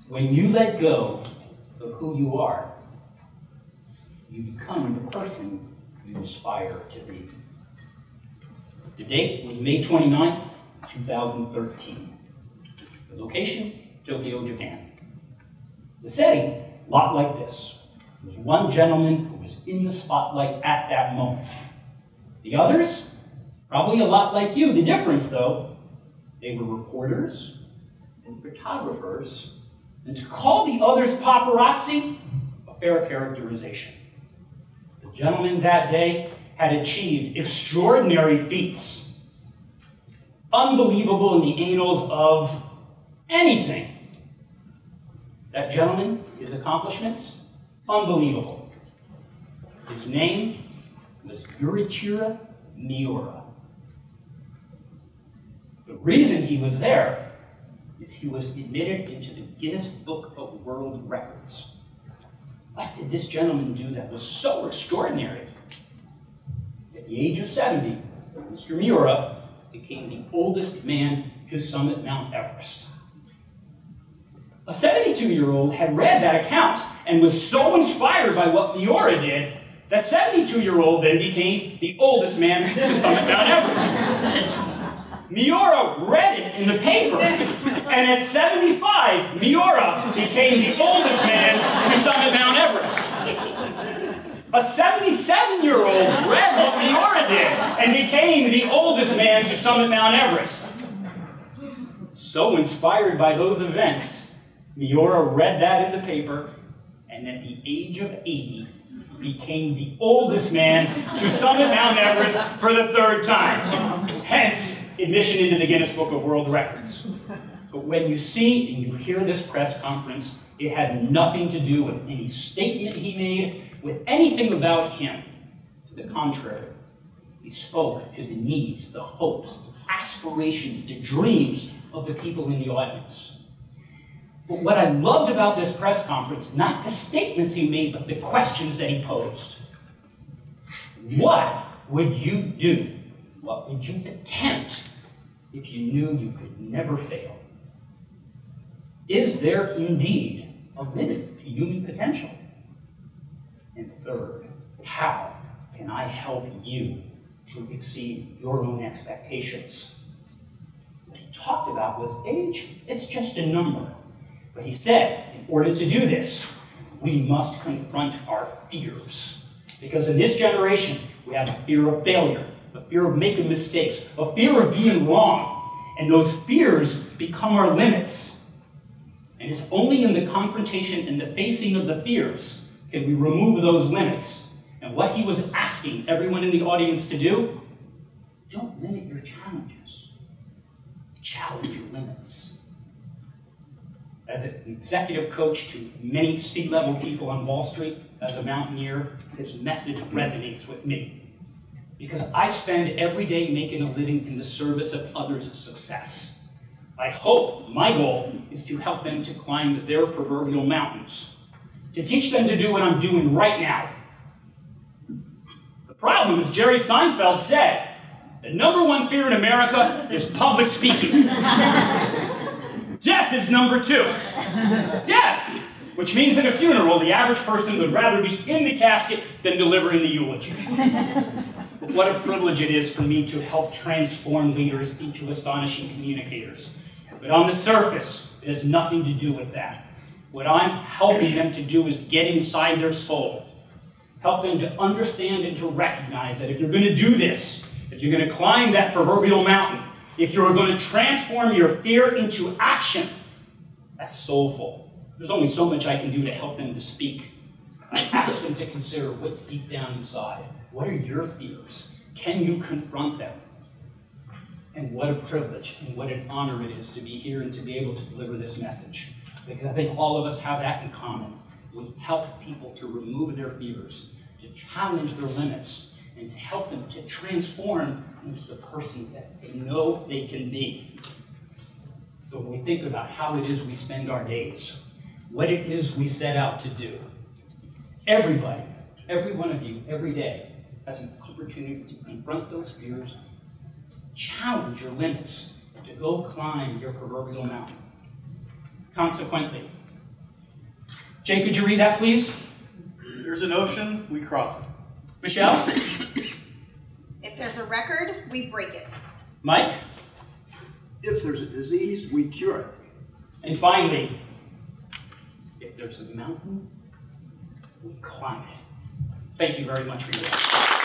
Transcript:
When you let go of who you are, you become the person you aspire to be. The date was May 29th, 2013. The location, Tokyo, Japan. The setting, a lot like this. There was one gentleman who was in the spotlight at that moment. The others, probably a lot like you. The difference, though, they were reporters and photographers, and to call the others paparazzi, a fair characterization. The gentleman that day had achieved extraordinary feats, unbelievable in the annals of anything. That gentleman, his accomplishments, unbelievable. His name was Yurichiro Miura. The reason he was there is he was admitted into the Guinness Book of World Records. What did this gentleman do that was so extraordinary? At the age of 70, Mr. Miura became the oldest man to summit Mount Everest. A 72-year-old had read that account and was so inspired by what Miura did that 72-year-old then became the oldest man to summit Mount Everest. Miura read it in the paper, and at 75, Miura became the oldest man to summit Mount Everest. A 77-year-old read what Miura did and became the oldest man to summit Mount Everest. So inspired by those events, Miura read that in the paper, and at the age of 80, became the oldest man to summit Mount Everest for the third time. Hence, admission into the Guinness Book of World Records. But when you see and you hear this press conference, it had nothing to do with any statement he made, with anything about him. To the contrary, he spoke to the needs, the hopes, the aspirations, the dreams of the people in the audience. But what I loved about this press conference, not the statements he made, but the questions that he posed. What would you do? What would you attempt if you knew you could never fail? Is there indeed a limit to human potential? And third, how can I help you to exceed your own expectations? What he talked about was age. It's just a number. But he said, in order to do this, we must confront our fears. Because in this generation, we have a fear of failure, a fear of making mistakes, a fear of being wrong. And those fears become our limits. And it's only in the confrontation and the facing of the fears can we remove those limits. And what he was asking everyone in the audience to do, don't limit your challenges. Challenge your limits. As an executive coach to many C-level people on Wall Street, as a mountaineer, his message resonates with me. Because I spend every day making a living in the service of others' success. I hope my goal is to help them to climb their proverbial mountains, to teach them to do what I'm doing right now. The problem, as Jerry Seinfeld said, the #1 fear in America is public speaking. Death is number 2. Death, which means in a funeral, the average person would rather be in the casket than delivering the eulogy. But what a privilege it is for me to help transform leaders into astonishing communicators. But on the surface, it has nothing to do with that. What I'm helping them to do is get inside their soul. Help them to understand and to recognize that if you're going to do this, if you're going to climb that proverbial mountain, if you're going to transform your fear into action, that's soulful. There's only so much I can do to help them to speak. I ask them to consider what's deep down inside. What are your fears? Can you confront them? And what a privilege and what an honor it is to be here and to be able to deliver this message. Because I think all of us have that in common. We help people to remove their fears, to challenge their limits, and to help them to transform into the person that they know they can be. So when we think about how it is we spend our days, what it is we set out to do, everybody, every one of you, every day, has an opportunity to confront those fears, challenge your limits, to go climb your proverbial mountain. Consequently, Jay, could you read that, please? There's an ocean, we cross it. Michelle? If there's a record, we break it. Mike? If there's a disease, we cure it. And finally, if there's a mountain, we climb it. Thank you very much for your attention.